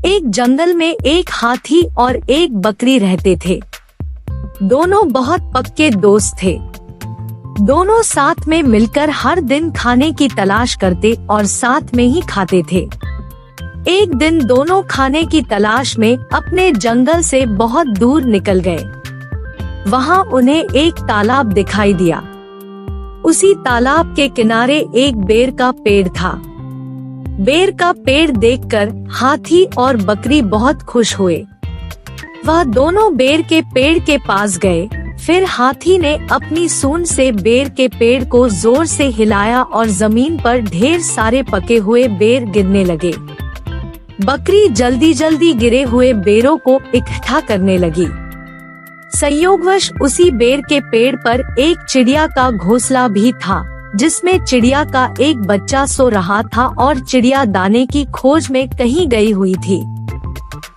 एक जंगल में एक हाथी और एक बकरी रहते थे। दोनों बहुत पक्के दोस्त थे। दोनों साथ में मिलकर हर दिन खाने की तलाश करते और साथ में ही खाते थे। एक दिन दोनों खाने की तलाश में अपने जंगल से बहुत दूर निकल गए। वहाँ उन्हें एक तालाब दिखाई दिया। उसी तालाब के किनारे एक बेर का पेड़ था। बेर का पेड़ देखकर हाथी और बकरी बहुत खुश हुए। वह दोनों बेर के पेड़ के पास गए। फिर हाथी ने अपनी सूंड से बेर के पेड़ को जोर से हिलाया और जमीन पर ढेर सारे पके हुए बेर गिरने लगे। बकरी जल्दी जल्दी गिरे हुए बेरों को इकट्ठा करने लगी। संयोगवश उसी बेर के पेड़ पर एक चिड़िया का घोंसला भी था, जिसमें चिड़िया का एक बच्चा सो रहा था और चिड़िया दाने की खोज में कहीं गई हुई थी।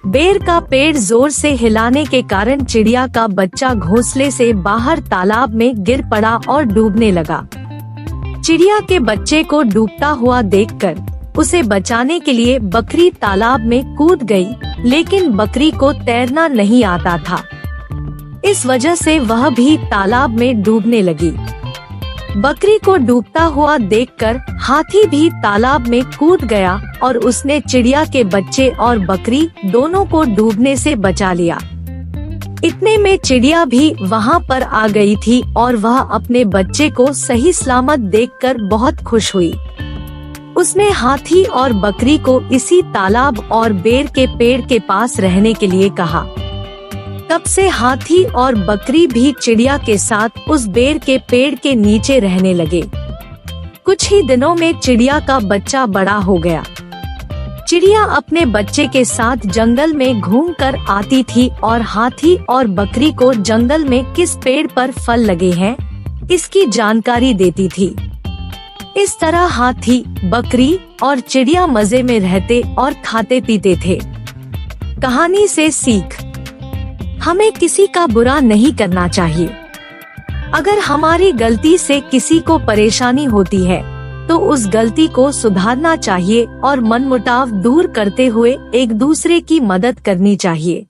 बेर का पेड़ जोर से हिलाने के कारण चिड़िया का बच्चा घोंसले से बाहर तालाब में गिर पड़ा और डूबने लगा। चिड़िया के बच्चे को डूबता हुआ देखकर उसे बचाने के लिए बकरी तालाब में कूद गई, लेकिन बकरी को तैरना नहीं आता था। इस वजह से वह भी तालाब में डूबने लगी। बकरी को डूबता हुआ देखकर हाथी भी तालाब में कूद गया और उसने चिड़िया के बच्चे और बकरी दोनों को डूबने से बचा लिया। इतने में चिड़िया भी वहाँ पर आ गई थी और वह अपने बच्चे को सही सलामत देखकर बहुत खुश हुई। उसने हाथी और बकरी को इसी तालाब और बेर के पेड़ के पास रहने के लिए कहा। तब से हाथी और बकरी भी चिड़िया के साथ उस बेर के पेड़ के नीचे रहने लगे। कुछ ही दिनों में चिड़िया का बच्चा बड़ा हो गया। चिड़िया अपने बच्चे के साथ जंगल में घूमकर आती थी और हाथी और बकरी को जंगल में किस पेड़ पर फल लगे हैं इसकी जानकारी देती थी। इस तरह हाथी, बकरी और चिड़िया मजे में रहते और खाते पीते थे। कहानी से सीख: हमें किसी का बुरा नहीं करना चाहिए। अगर हमारी गलती से किसी को परेशानी होती है तो उस गलती को सुधारना चाहिए और मनमुटाव दूर करते हुए एक दूसरे की मदद करनी चाहिए।